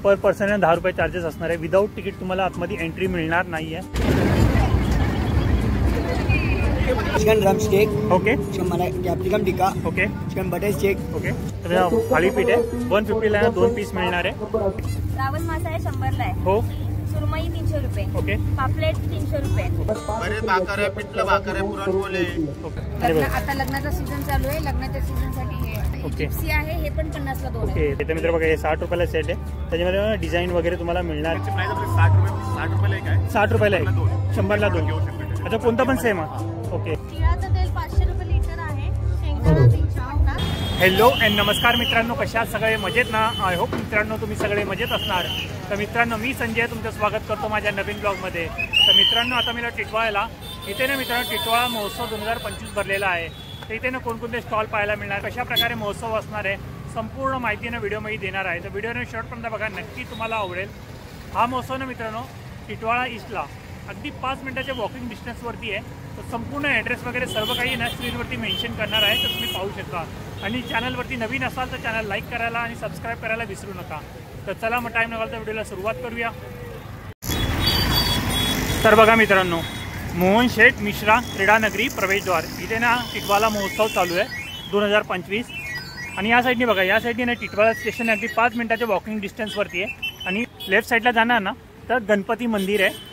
पर person 10 रुपये charges असणार आहे। विदाऊट तिकीट तुम्हाला आतमध्ये एंट्री मिळणार नाही आहे। Chicken drumstick okay, chicken malai capsicum tikka okay, chicken butter steak okay. तर थालीपीठ आहे 150 ला 2 पीस मिळणार आहे। रावण मासा आहे 100 ला आहे। हो, सुरमई 300 रुपये, ओके। पापलेट 300 रुपये, बरे भाकर आहे, पिठलं भाकर आहे, पुरणपोळी। ओके, आता लग्नाचा सीझन चालू आहे, लग्नाच्या सीझन साठी हे ओके जिप्सी आहे, हे पण 50 ला 2 आहे। ओके, त्याच्या मित्र बघा हे 60 रुपयाला सेट आहे। त्याच्यामध्ये डिझाईन वगैरे तुम्हाला मिळणार। प्राइस आपली 60 रुपये ला आहे। 60 रुपयाला आहे, 100 ला 2। अच्छा, कोणता पण सेम आहे। ओके, तिळाचं तेल 500 रुपये लिटर आहे, शेंगदाणा 350। हॅलो अँड नमस्कार मित्रांनो, कशा आहात सगळे? मजेत ना? आय होप मित्रांनो तुम्ही सगळे मजेत असणार। तर मित्रांनो मी संजय तुमचं स्वागत करतो माझ्या नवीन ब्लॉगमध्ये। तर मित्रांनो आता मला टिटवाळ्याला इथे ना मित्रांनो टिटवाळा महोत्सव 2025 भरलेला आहे। तर इथे ना कोणकोणते स्टॉल पाहायला मिळणार, कशा प्रकारे महोत्सव असणार आहे, संपूर्ण माहिती ना व्हिडिओमध्ये देणार आहे। तर व्हिडिओने शेवटपर्यंत बघा, नक्की तुम्हाला आवडेल। हा महोत्सव ना मित्रांनो टिटवाळा ईस्टला अगदी 5 मिनिटाच्या वॉकिंग डिस्टन्सवरती आहे। तर संपूर्ण ॲड्रेस वगैरे सर्व काही ना स्क्रीनवरती मेन्शन करणार आहे, तर तुम्ही पाहू शकता। आणि चॅनलवरती नवीन असाल तर चॅनल लाईक करायला आणि सबस्क्राईब करायला विसरू नका। तर चला मग टाईम न घालता व्हिडिओला सुरुवात करूया। तर बघा मित्रांनो, मोहन शेठ मिश्रा क्रीडानगरी प्रवेशद्वार इथे ना टिटवाळा महोत्सव चालू आहे 2025। आणि या साईडने बघा, या साईडने ना टिटवाळा स्टेशन अगदी 5 मिनिटाच्या वॉकिंग डिस्टन्सवरती आहे। आणि लेफ्ट साईडला जाणार ना तर गणपती मंदिर आहे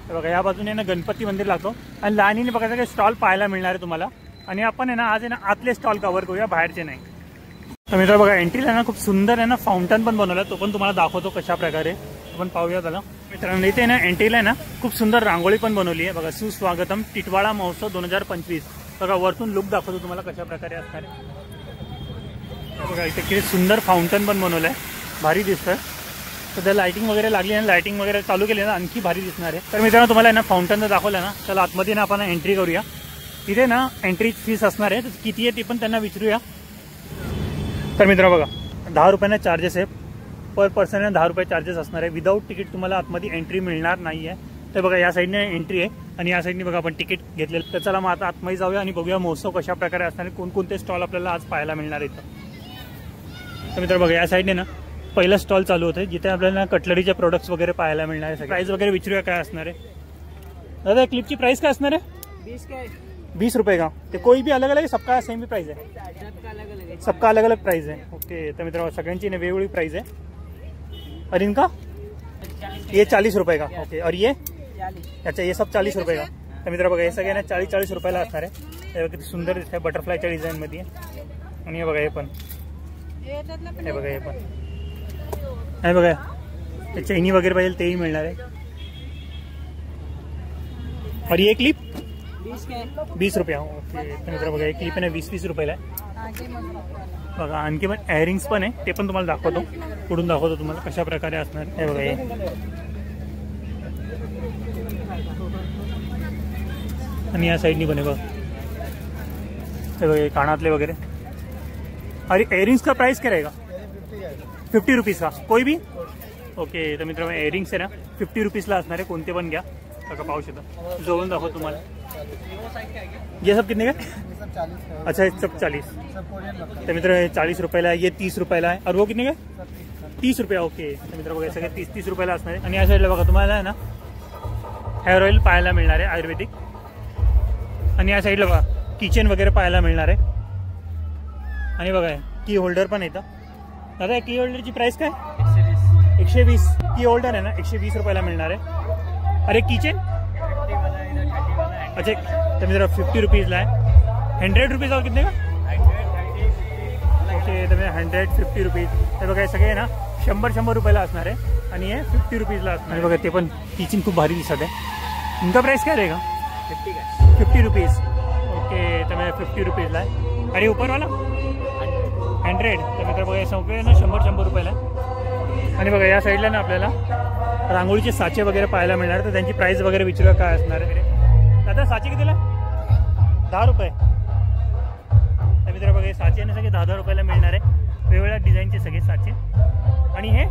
बघा, या बाजूने ना गणपती मंदिर लागतो। आणि लाईनीने बघा सगळे स्टॉल पाहायला मिळणार आहे तुम्हाला। आणि आपण आहे ना आज आहे ना आतले स्टॉल कव्हर करूया, बाहेरचे नाही। तर मित्र बघा, एंट्रीला ना खूप सुंदर आहे ना फाउंटन पण बनवला, तो पण तुम्हाला दाखवतो कशा प्रकारे। आपण पाहूया त्याला। मित्रांनो इथे ना एंट्रीला ना खूप सुंदर रांगोळी पण बनवली आहे बघा, सुस्वागतम टिटवाळा महोत्सव 2025। बघा वरतून लुक दाखवतो तुम्हाला कशा प्रकारे असणार आहे। बघा इथे किती सुंदर फाउंटन पण बनवलं आहे, भारी दिसतंय। सध्या लाइटिंग वगैरे लागली आणि लाइटिंग वगैरे चालू केली ना आणखी भारी दिसणार आहे। तर मित्रांनो तुम्हाला ना फाउंटन जर दाखवलं ना, चला आतमध्ये ना आपण एंट्री करूया। इथे ना एंट्री फीस असणार आहे, तर किती आहे ते पण त्यांना विचारूया। तर मित्र बघा 10 रुपयांना चार्जेस आहे, पर पर्सन 10 रुपये चार्जेस असणार आहे। विदाऊट तिकीट तुम्हाला आतमध्ये एंट्री मिळणार नाही आहे। तर बघा या साईडने एंट्री आहे आणि या साईडने बघा आपण तिकीट घेतलेलं। तर चला मग आता आतमध्ये जाऊया आणि बघूया महोत्सव कशा प्रकारे असणार आहे, कोणकोणते स्टॉल आपल्याला आज पाहायला मिळणार इथं। तर मित्र बघा या साईडने ना पहिला स्टॉल चालू होतं, जिथे आपल्याला कटलरीचे प्रोडक्ट्स वगैरे पाहायला मिळणार आहे। प्राइस वगैरे विचारूया काय असणार आहे। दादा क्लिपची प्राइस काय असणार आहे? 20 रुपये का? ते कोई भी अलग अलग है, सबका सेम ही प्राइस है? सबका अलग अलग प्राइस है। ओके, तर मित्रांनो सगळ्यांची वेगवेगळी प्राइस है। और इनका ये 40 रुपये का? ओके, और ये अच्छा ये सब 40 रुपये का? तर मित्र बघा हे सगळे ना 40-40 रुपयाला असणार आहे। किती सुंदर दिसत आहे, बटरफ्लायच्या डिझाईन मध्ये। आणि हे बघा हे पण, हे बघा हे पण, हे बघा ते चैनी वगैरे पाहिजे तेही मिळणार आहे। और ये क्लिप 20 रुपया। ओके, तर मित्र बघा एक क्लिप आहे ना 20-20 रुपयाला आहे बघा। आणखी पण एअरिंग्स पण आहे, ते पण तुम्हाला दाखवतो, पुढून दाखवतो तुम्हाला कशा प्रकारे असणार। हे बघा हे, आणि या साईडनी पण आहे बघा, हे बघा कानातले वगैरे। अरे एयरिंग्स का प्राइस क्या रहेगा? 50 रुपीज़ का कोई भी? ओके, तर मित्रांनो एयरिंग्स आहे ना 50 रुपीजला असणार आहे, कोणते पण घ्या बघा, पाहू शकता। जोडून दाखवतो तुम्हाला। ये सब कितने का? अच्छा ये सब 40। तर मित्र 40 रुपयाला आहे, ये 30 रुपयाला आहे, और वो कितने का? 30 रुपया। ओके, तर मित्र बघा सगळे 30-30 रुपयाला असणार आहे। आणि या साईडला बघा तुम्हाला आहे ना हेअर ऑइल पाहायला मिळणार आहे आयुर्वेदिक। आणि या साईडला बघा किचन वगैरे पाहायला मिळणार आहे। आणि बघा की होल्डर पण येतं। दादा की होल्डरची प्राइस काय? 120। की होल्डर आहे ना 120 रुपयाला मिळणार आहे। अरे किचन अच्छा, तर मित्र 50 रुपीजला आहे। 100 रुपीज और कितने का? ओके, तर 150 रुपीज। तर बघा हे सगळे ना 100-100 रुपयाला असणार आहे आणि हे 50 रुपीजला असणार आहे बघा। ते पण किचन खूप भारी दिसत आहे। इनका प्राइस काय रहेगा? 50 रुपीज। ओके, तर मैं 50 रुपीजला आहे। अरे ऊपरवाला 100। तर मित्र बघा सगळे ना 100-100 रुपयाला आहे। आणि बघा या साईडला ना आपल्याला रांगोळीचे साचे वगैरे पाहायला मिळणार, तर त्यांची प्राइस वगैरे विचारूया काय असणार आहे। दादा साचे कितीला? 10 रुपये। तर मित्र बघा हे साचे ना सगळे 10-10 रुपयाला मिळणार आहे, वेगवेगळ्या डिझाईनचे सगळे साचे। आणि हे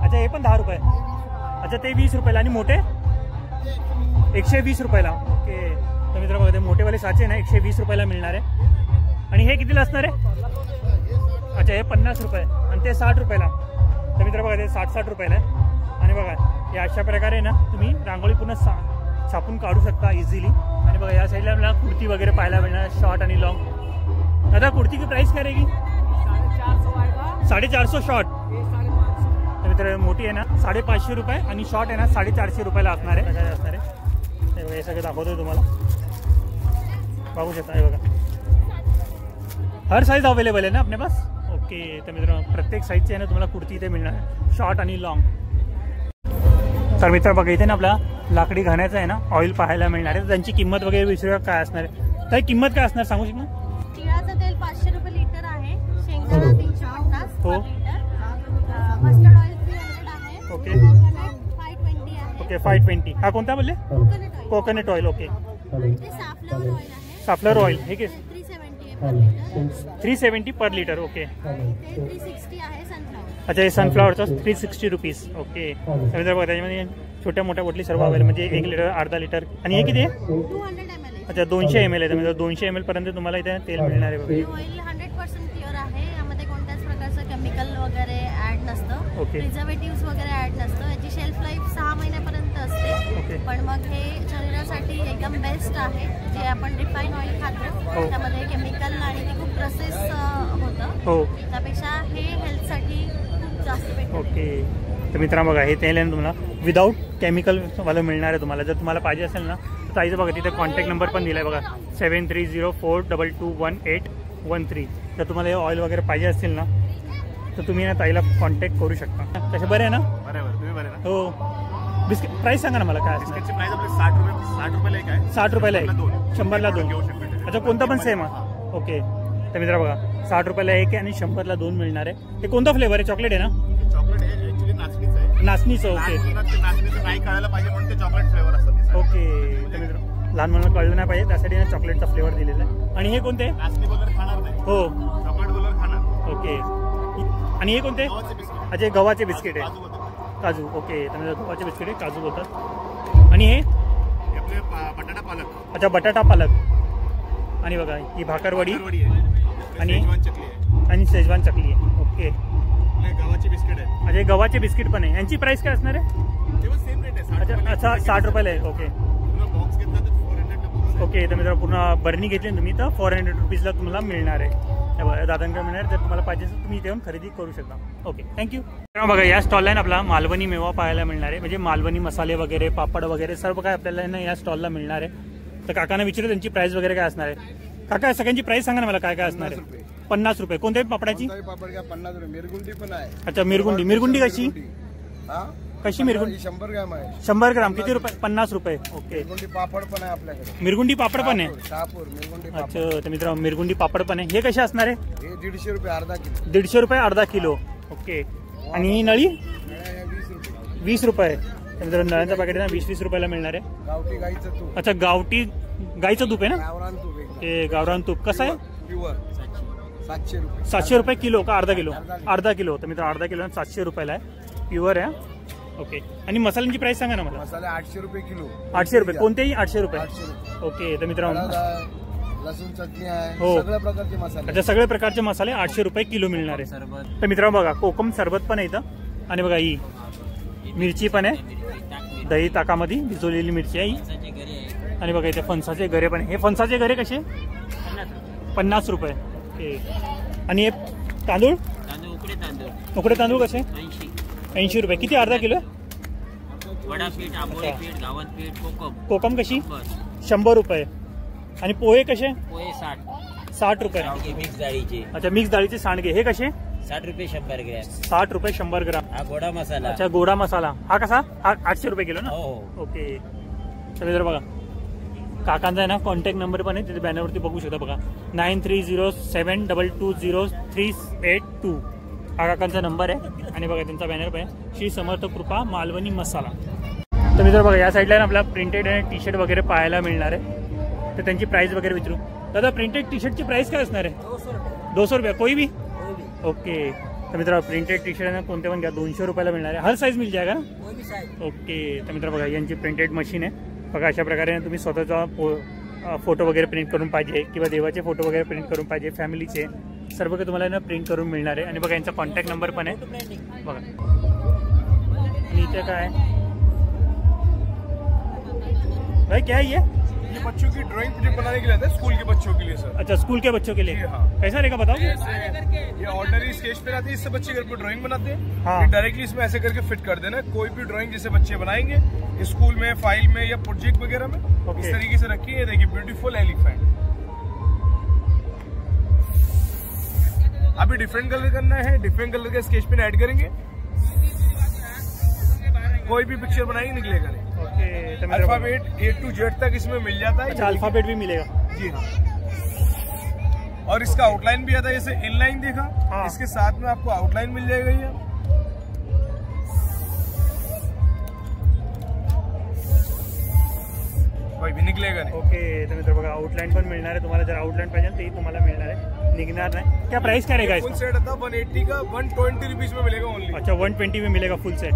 अच्छा हे पण 10 रुपये। अच्छा ते 20 रुपयाला आणि मोठे 120 रुपयाला। ओके, तर मित्र बघा ते मोठेवाले साचे ना 120 रुपयाला मिळणार आहे। आणि हे कितीला असणार आहे? अच्छा हे 50 रुपये आणि ते 60 रुपयाला। तर मित्र बघा ते 60-60 रुपयाला आहे. आणि बघा हे अशा प्रकारे ना तुम्ही रांगोळी पूर्ण छापून काढू शकता इझिली. आणि बघा या साईडला आपल्याला कुर्ती वगैरे पाहायला मिळणार शॉर्ट आणि लॉंग. दादा कुर्ती की प्राइस काय रहेगी? 450 शॉर्ट. तर मित्र मोठी आहे ना 550 रुपये आणि शॉर्ट आहे ना 450 रुपयाला असणार आहे. काय असणार आहे हे सगळं दाखवतोय तुम्हाला, बघू शकता. हे बघा हर साइज अवेलेबल आहे ना अपने पास. ओके तर मित्र प्रत्येक साईजची आहे ना तुम्हाला कुर्ती इथे मिळणार आहे शॉर्ट आणि लॉंग. तर मित्र बघा इथे ना आपला लाकडी घाण्याचं आहे ना ऑइल पाहायला मिळणार आहे. त्यांची किंमत वगैरे विचारूया काय असणार आहे. तर किंमत काय असणार सांगू शकता? तिळाचं तेल 500 रुपये लिटर आहे. शेंगदाणा 350 हो. लिटर. मस्टर्ड ऑइल 300 आहे. ओके. कोकोनट 520 आहे. ओके 520. हा कोणता बोलले? Coconut oil. Coconut oil. Okay. आणि ते साफलॉवर ऑइल आहे. साफलर ऑइल हे की 370 आहे per litre. 370 per litre. Okay. आणि ते 360 आहे सनफ्लॉवर. अच्छा हे सनफ्लॉवरचं 360 रुपीज. ओके. तर बघा त्याच्यामध्ये छोट्या मोठ्या बॉटली सर्व अवेलेबल म्हणजे 1 लिटर अर्धा लिटर. आणि हे किती आहे? 200 ml आहे. अच्छा 200 ml आहे. म्हणजे 200 ml पर्यंत तुम्हाला इथे तेल मिळणार आहे. हे ऑइल 100% प्युअर आहे. यामध्ये कोणत्याच प्रकारचं केमिकल वगैरे ऍड नसतं. ओके. प्रिझर्वेटिव्स वगैरे ऍड नसतं. याची शेल्फ लाईफ 6 महिन्यापर्यंत असते. ओके. पण मग हे शरीरासाठी एकदम बेस्ट आहे. जे आपण रिफाईन ऑइल खातो हो. त्यामध्ये केमिकल आणि ते खूप प्रोसेस होतं. हो. त्यापेक्षा हे हेल्थसाठी खूप जास्त बेटर. ओके. तर मित्रांनो बघा हे तेल आहे ना तुम्हाला विदाऊट केमिकलवालं मिळणार आहे तुम्हाला. जर तुम्हाला पाहिजे असेल ना तर ताईचं बघा तिथे कॉन्टॅक्ट नंबर पण दिला आहे बघा 7304221813. जर तुम्हाला हे ऑइल वगैरे पाहिजे असतील ना तर तुम्ही ना ताईला कॉन्टॅक्ट करू शकता. तसे बरे आहे ना? बरोबर तुम्ही बरे ना? हो. बिस्किट प्राईस सांगा ना मला काय असणार? बिस्किटची प्राइस आपली 60 रुपयाला एक आहे. 60 रुपयाला आहे. 100ला 2 घेऊ शकतो. अच्छा कोणता पण सेम आहे. ओके. तर मित्रा बघा 60 रुपयाला एक आहे आणि 100ला 2 मिळणार आहे. हे कोणता फ्लेवर आहे? चॉकलेट आहे ना? चॉकलेट हे ऍक्च्युली नाचणीचं आहे. नाचणीचं. ओके. नाचणीचं नाही कळायला पाहिजे म्हणून ते चॉकलेट फ्लेवर असतं. ओके. तर मित्र लहान मुलांना कळलं नाही पाहिजे त्यासाठी ना चॉकलेटचा फ्लेवर दिलेला आहे. आणि हे कोणते? नाचणी वगैरे खाणार नाही. हो. चॉकलेट वगैरे खाणार. ओके. आणि हे कोणते? गव्हाचे बिस्किट. अच्छा गव्हाचे बिस्किट आहे. काजू बदाम. काजू. ओके. तर गव्हाचे बिस्किट आहे काजू बोलतात. आणि हे हे आपले बटाटा पालक. अच्छा बटाटा पालक. आणि बघा ही भाकरवडी भाकरवडी आहे. आणि- शेजवान चकली आहे. आणि शेजवान चकली आहे. ओके. आपले गव्हाचे बिस्किट आहे. अच्छा गव्हाचे बिस्किट पण आहे. यांची प्राइस काय असणार आहे? तेव्हा सेम रेट आहे. 60 अच्छा रुपयाला. अच्छा 60 रुपयाला आहे. ओके. पूर्ण बॉक्स घेतला तर 400 ला बॉक्स आहे. ओके. तर मित्र पूर्ण बर्नी घेतली ना तुम्ही तर 400 रुपीजला तुम्हाला मिळणार आहे. दादांकडे मिळणार. जर तुम्हाला पाहिजे असेल तुम्ही इथे येऊन खरेदी करू शकता. Okay thank you. बघा या स्टॉलला आपला मालवणी मेवा पाहायला मिळणार आहे. म्हणजे मालवणी मसाले वगैरे पापड वगैरे सर्व काय आपल्याला ना या स्टॉलला मिळणार आहे. तर काकांना विचारू त्यांची प्राइस वगैरे काय असणार आहे. काका सगळ्यांची प्राइस सांगा ना मला काय काय असणार आहे. 50 रुपये. कोणत्याही पापडाची? पापड का 50 रुपये. मिरगुंडी पण आहे. अच्छा मिरगुंडी. मिरगुंडी कशी? हा कशी मिरगुंडी? 100 ग्राम आहे. 100 ग्राम किती रुपये? 50 रुपये. ओके. मिरगुंडी पापड पण आहे आपल्याकडे. मिरगुंडी पापड पण आहे. शहापूर मिरगुंडी पापड. अच्छा तर मित्र मिरगुंडी पापड पण आहे. हे कसे असणार आहे? हे 150 रुपये अर्धा किलो. 150 रुपये अर्धा किलो. ओके. आणि ही नळी? नळ्या 20 रुपये. 20 रुपये. तर मित्रांनो नळ्यांचा पॅकेट आहे ना 20-20 रुपयाला मिळणार आहे. गावठी गाईचं तूप. अच्छा गावठी गाईचं तूप आहे ना? गावरान तूप एकदम. हे गावरान तूप कसं आहे? प्युअर 700 रुपये. 700 रुपये किलो का अर्धा किलो? अर्धा किलो. तर मित्र अर्धा किलो 700 रुपयाला आहे. प्युअर आहे. ओके. आणि मसाल्यांची प्राइस सांगा ना मला. मसाले 800 रुपये किलो. 800 रुपये. कोणतेही 800 रुपये. 800 रुपये. ओके. तर मित्रांनो हळद आहे, लसूण चटणी आहे. हो. सगळ्या प्रकारचे मसाले. अच्छा सगळे प्रकारचे मसाले 800 रुपये किलो मिळणार आहे. तर मित्रांनो बघा कोकम सरबत पण आहे इथं. आणि बघा ही मिरची पण आहे. दही ताकामध्ये भिजवलेली मिरची आहे ही. आणि बघा इथे फणसाचे गरे पण आहे. हे फणसाचे गरे कसे? 50 रुपये. ओके. आणि हे तांदूळ? उकडे तांदूळ कसे? 80 रुपये. किती अर्धा किलो? वडा पीठ, आंबोळी पीठ, गावत पीठ, कोकम. कोकम कशी? 100 रुपये. आणि पोहे कसे? पोहे 60 रुपये. मिक्स डाळीचे. अच्छा मिक्स डाळीचे सांडगे हे कसे? 60 रुपये 100 ग्रॅम. 60 रुपये 100 ग्राम. हा गोडा मसाला. अच्छा गोडा मसाला हा कसा? हा 800 रुपये किलो ना? हो. ओके. तर जर बघा काकांचा आहे ना कॉन्टॅक्ट नंबर पण आहे तिथे बॅनरवरती बघू शकता बघा 9307220382 हा काकांचा नंबर आहे. आणि बघा त्यांचा बॅनर पण आहे श्री समर्थ कृपा मालवणी मसाला. तर मित्र बघा या साईडला ना आपल्याला प्रिंटेड आणि टी शर्ट वगैरे पाहायला मिळणार आहे. तर त्यांची प्राइस वगैरे विचारू. दादा प्रिंटेड टी शर्टची प्राइस काय असणार आहे? 200 रुपये. कोई भी? ओके. तर मित्र प्रिंटेड टी शर्ट कोणते पण घ्या 200 रुपयाला मिळणार आहे. हर साईज मिल जाएगा ना? ओके. तर मित्र बघा यांची प्रिंटेड मशीन आहे. बघा अशा प्रकारे तुम्ही स्वतःचा फोटो वगैरे प्रिंट करून पाहिजे किंवा देवाचे फोटो वगैरे प्रिंट करून पाहिजे फॅमिलीचे सर्व काही तुम्हाला ना प्रिंट करून मिळणार आहे. आणि बघा यांचा कॉन्टॅक्ट नंबर पण आहे बघा. आणि इथे काय भाई क्या है ये बच्चों की ड्राइंग प्रोजेक्ट बनाने के लिए आता है, स्कूल के बच्चों के लिए सर. अच्छा स्कूल के बच्चों के लिए. हाँ. कैसा रहेगा बताओ. ये ऑर्डिनरी स्केच पेन आती है, इससे बच्चे घर पर ड्राइंग बनाते हैं. हाँ. डायरेक्टली इसमें ऐसे करके फिट कर देना. कोई भी ड्राइंग जैसे बच्चे बनाएंगे स्कूल में, फाइल में या प्रोजेक्ट वगैरह में इस तरीके से रखी है. देखिए ब्यूटीफुल एलिफेंट. अभी डिफरेंट कलर करना है, डिफरेंट कलर का स्केच पेन ऐड करेंगे, कोई भी पिक्चर बनाएंगे निकलेगा नहीं. अल्फाबेट A to Z तक इसमें मिल जाता है. अच्छा अल्फाबेट भी मिलेगा. जी हाँ. और इसका आउटलाइन भी आता है, जैसे इनलाइन देखा. हाँ. इसके साथ में आपको आउटलाइन मिल जाएगा. ये कोई भी निकलेगा नहीं. ओके तर मित्र बघा आउटलाइन पण मिळणार आहे तुम्हाला. जर आउटलाइन पाहिजे तेही तुम्हाला मिळणार आहे, निघणार नाही. क्या प्राइस क्या रहेगा फुल इसका. सेट आता 180 का 120 रुपीज में मिलेगा ओनली. अच्छा 120 में मिलेगा फुल सेट.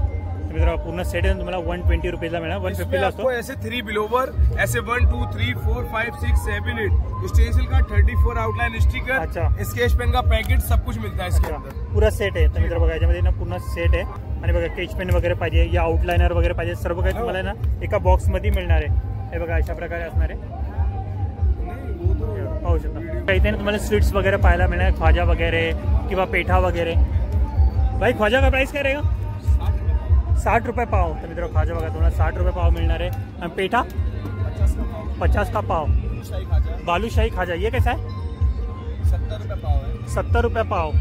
मित्र पूर्ण सेट आहे तुम्हाला 120 रुपीजला मिळणार. 150 ला असतो. ऐसे 3 बिलोवर, ऐसे 1 2 3 4 5 6 7 8 स्टेंसिल का 34 आउटलाइन स्टिकर. अच्छा. स्केच पेन का पैकेट सब कुछ मिलता है इसके अंदर. पुरा सेट आहे. तर मित्र बघा याच्यामध्ये ना पूर्ण सेट आहे. आणि बघा स्केच पेन वगैरे पाहिजे या आउटलाइनर वगैरे पाहिजे सर्व काही तुम्हाला ना एका बॉक्स मध्ये मिळणार आहे. हे बघा अशा प्रकारे असणार आहे. पाहू शकता इथे ना तुम्हाला स्वीट्स वगैरे पाहायला मिळणार. ख्वाजा वगैरे किंवा पेठा वगैरे. भाई ख्वाजा का प्राइस क्या रहेगा. 60 रुपये पाव. तर मित्र ख्वाजा बघा तुम्हाला 60 रुपये पाव मिळणार आहे. आणि पेठा 50 का पाव. बालूशाही खाजा ये कैसा है. 70 रुपये पाव आहे. 70 रुपये पाव.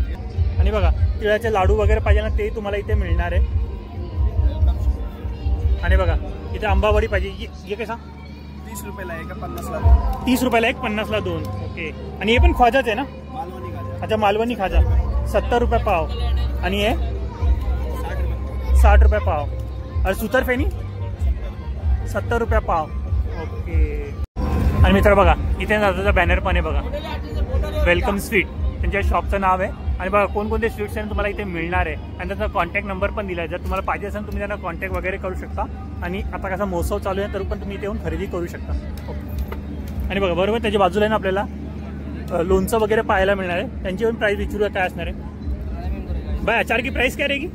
आणि बघा तिळाचे लाडू वगैरे पाहिजे ना ते तुम्हाला इथे मिळणार आहे. आणि बघा इथे आंबावडी पाहिजे. ये कैसा 30 रुपयाला एक 50 ला 30 रुपयाला एक 50 ला 2. ओके. आणि हे पण ख्वाजाच आहे ना. मालवणी खाजा. अच्छा मालवणी खाजा 70 रुपये पाव. आणि हे 60 रुपये पाव. आणि सुतरफेनी 70 रुपये पाव. ओके. आणि मित्र बघा इथे दादाचा बॅनर पण आहे बघा. वेलकम स्वीट त्यांच्या शॉपचं नाव आहे. आणि बघा कोणकोणते स्वीट्स आहे तुम्हाला इथे मिळणार आहे. आणि त्यांचा कॉन्टॅक्ट नंबर पण दिला आहे. जर तुम्हाला पाहिजे असेल तुम्ही त्यांना कॉन्टॅक्ट वगैरे करू शकता. आणि आता कसा महोत्सव चालू आहे तर पण तुम्ही इथे येऊन खरेदी करू शकता. ओके. आणि बघा बरोबर त्याच्या बाजूला ना आपल्याला लोणचं वगैरे पाहायला मिळणार आहे. त्यांची पण प्राइस विचारूया काय असणार आहे. भाई अचार की प्राइस क्या रहेगी.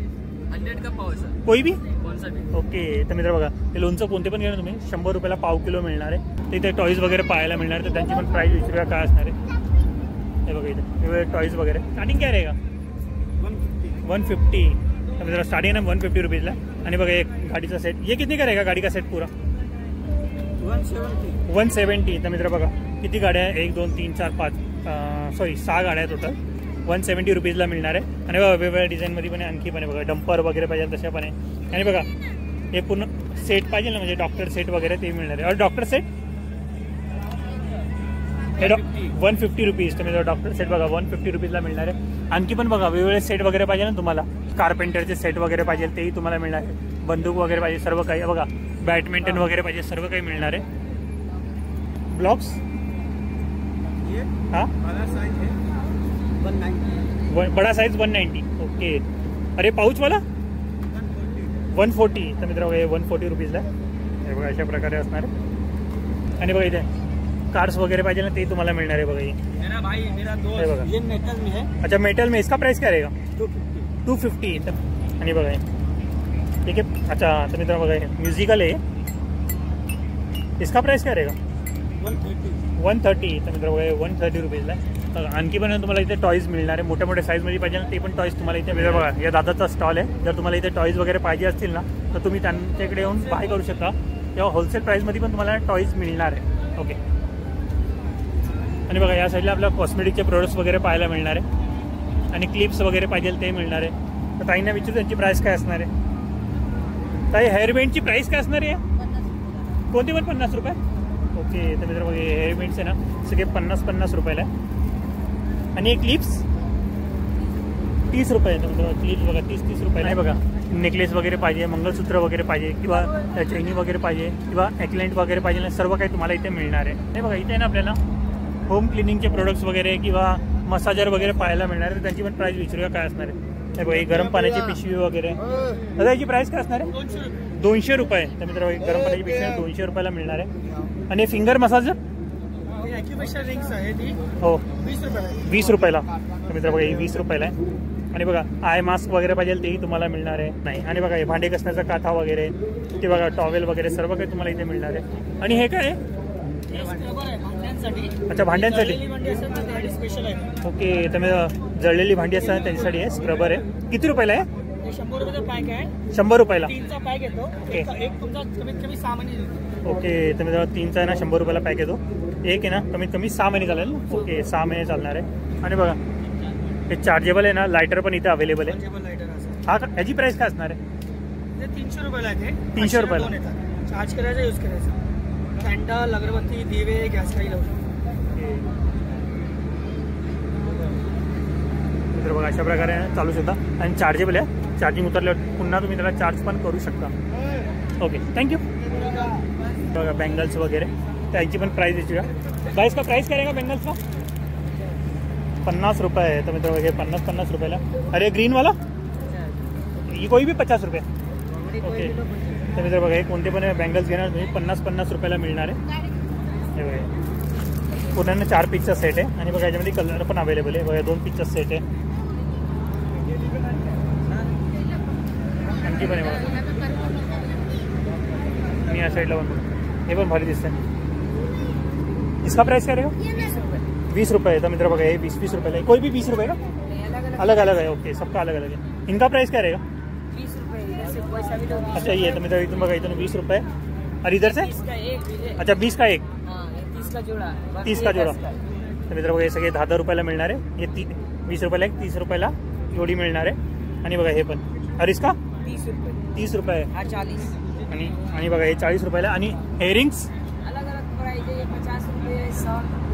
100 का पाव है सर. कोई भी. कौन सा भी. ओके. तर मित्र बघा ते लोणचं कोणते पण घेणार तुम्ही 100 रुपयाला पाव किलो मिळणार आहे. तर इथे टॉईज वगैरे पाहायला मिळणार. तर त्यांची पण प्राइस विचारूया काय असणार आहे. हे बघा इथे वेगवेगळे टॉईज वगैरे. स्टार्टिंग क्या रहेगा 150. तर मित्र स्टार्टिंग आहे ना 150 रुपीजला. आणि बघा एक गाडीचा सेट. ये कितने का रहेगा गाडी का सेट पूरा 170. तर मित्र बघा किती गाड्या आहे 1 2 3 4 5 सॉरी 6 गाड्या आहेत टोटल. 170 रुपीजला मिळणार आहे. आणि बघा वेगवेगळ्या डिझाईनमध्ये पण आणखी पण आहे बघा. डंपर वगैरे पाहिजे तशा पण आहे. आणि बघा हे पूर्ण सेट पाहिजे ना म्हणजे डॉक्टर सेट वगैरे ते मिळणार आहे. और डॉक्टर सेट 150 रुपीज. तर मित्र डॉक्टर सेट बघा 150 रुपीजला मिळणार आहे. आणखी पण बघा वेगवेगळे सेट वगैरे पाहिजे ना तुम्हाला. कार्पेंटरचे सेट वगैरे पाहिजे तेही तुम्हाला मिळणार आहे. बंदूक वगैरे पाहिजे सर्व काही बघा. बॅडमिंटन वगैरे पाहिजे सर्व काही मिळणार आहे. ब्लॉक्स हाँ बड़ा साइज 190. ओके. अरे पाऊच वाला 140. तर मित्र बघा 140 रुपीजला. हे बघा अशा प्रकारे असणार आहे. आणि बघा इथे कार्ड्स वगैरे पाहिजे ना ते तुम्हाला मिळणार आहे बघा. मेरा भाई मेरा दोस्त. हे बघा ये मेटल में है. अच्छा मेटल में. इसका प्राइस क्या रहेगा 250. तर आणि बघा ठीक आहे. अच्छा तर मित्र बघा म्युझिकल आहे. इसका प्राइस क्या रहेगा 130. तर मित्र बघा 130 रुपीजला. आणखी पण तुम्हाला इथे टॉईज मिळणार आहे. मोठ्या मोठ्या साईजमध्ये पाहिजे ना ते पण टॉईज तुम्हाला इथे मिळेल बघा. या दादाचा स्टॉल आहे. जर तुम्हाला इथे टॉईज वगैरे पाहिजे असतील ना तर तुम्ही त्यांच्याकडे येऊन बाय करू शकता. किंवा होलसेल प्राईसमध्ये पण तुम्हाला टॉईज मिळणार आहे. ओके. आणि बघा या साईडला आपल्याला कॉस्मेटिकचे प्रोडक्ट्स वगैरे पाहायला मिळणार आहे. आणि क्लिप्स वगैरे पाहिजे ते मिळणार आहे. तर ताईंना विचारू त्यांची प्राईस काय असणार आहे. ताई हेअरबँडची प्राईस काय असणार आहे कोणती पण 50 रुपये. ओके. तर मित्र बघा हेअरबँड्स आहे ना सगळे 50 रुपयाला आहे. आणि एक क्लिप्स 30 रुपये. तर मित्र क्लिप्स बघा 30 रुपयाला आहे. बघा नेकलेस वगैरे पाहिजे, मंगळसूत्र वगैरे पाहिजे किंवा चैनी वगैरे पाहिजे किंवा ॲक्लेंट वगैरे पाहिजे ना सर्व काही तुम्हाला इथे मिळणार आहे. हे बघा इथे ना आपल्याला होम क्लिनिंगचे प्रोडक्ट्स वगैरे किंवा मसाजर वगैरे पाहायला मिळणार आहे. त्यांची पण प्राईस विचारूया काय असणार आहे. हे बघा गरम पाण्याची पिशवी वगैरे. दादा याची प्राईस काय असणार आहे 200 रुपये. तर मित्र गरम पाण्याची पिशवी 200 रुपयाला मिळणार आहे. आणि फिंगर मसाजर ॲक्युप्रेशर रिंग्स आहे ती हो 20 रुपयाला. 20 रुपयाला. तर मित्र बघा ही 20 रुपयाला आहे. आणि बघा आय मास्क वगैरे पाहिजे तेही तुम्हाला मिळणार आहे. नाही आणि बघा हे भांडे घासण्याचा काथा वगैरे ते बघा टॉवेल वगैरे सर्व काही तुम्हाला इथे मिळणार आहे. आणि हे काय आहे? अच्छा भांड्यांसाठी. स्पेशल आहे. ओके तर मी जळलेली भांडी असतात त्यांच्यासाठी आहे. स्क्रबर आहे. किती रुपयाला आहे? 100 रुपयाचा पॅक आहे. 100 रुपयाला. 3चा पॅक येतो. एक तुमचा कमीत कमी 6 महिने येतो. ओके तर मी 3चा आहे ना 100 रुपयाला पॅक येतो. एक आहे ना कमीत कमी 6 महिने चालेल ना. ओके 6 महिने चालणार आहे. आणि बघा हे चार्जेबल आहे ना लायटर पण इथे अवेलेबल आहे. हा ह्याची प्राइस काय असणार आहे? 300 रुपयाला आहे. 300 रुपयाला. चार्ज करायचं यूज करायचं. कॅन्डल अगरबत्ती दिवे गॅस काही लावू शकतो. तर बघा अशा प्रकारे चालू शकता आणि चार्जेबल आहे. चार्जिंग उतरल्यावर पुन्हा तुम्ही त्याला चार्ज पण करू शकता. Okay thank you. बघा बँगल्स वगैरे त्यांची पण प्राइस द्यायची का? प्राइस का प्राइस करेगा बँगल्स का? 50 रुपये आहे. तर मित्र हे 50 रुपयाला. अरे ग्रीन वाला ये कोई भी 50 रुपये. ओके तर मित्र बघा हे कोणते पण बँगल्स घेणार तुम्ही 50 रुपयाला मिळणार आहे. हे बघा पूर्ण 4 पीसचा सेट आहे. आणि बघा याच्यामध्ये कलर पण अवेलेबल आहे. बघा 2 पीसचा सेट आहे. आणखी पण आहे बघा. मी या साईडला पण हे पण भारी दिसतंय. इसका प्राइस क्या रहेगा? 20 रुपये. तो मित्र बघा ये 20 रुपये है. कोई भी 20 रुपये का अलग अलग है. ओके सबका अलग अलग है. इनका प्राइस क्या रहेगा? 20 रुपये. अच्छा ये तो मित्र इथून बघा इथून 20 रुपये. और इधर से अच्छा 20 का एक. 30 का जोड़ा. 30 का जोड़ा. तर मित्र बघा हे सगळे 10 रुपयाला मिळणार आहे. हे 20 रुपयाला एक 30 रुपयाला जोडी मिळणार आहे. आणि बघा हे पण. और इसका 30 रुपये. 30 रुपये. हा 40. आणि बघा हे 40 रुपयाला. आणि हेअरिंग्स अलग अलग प्राइस है. 50 रुपये 60 रुपये.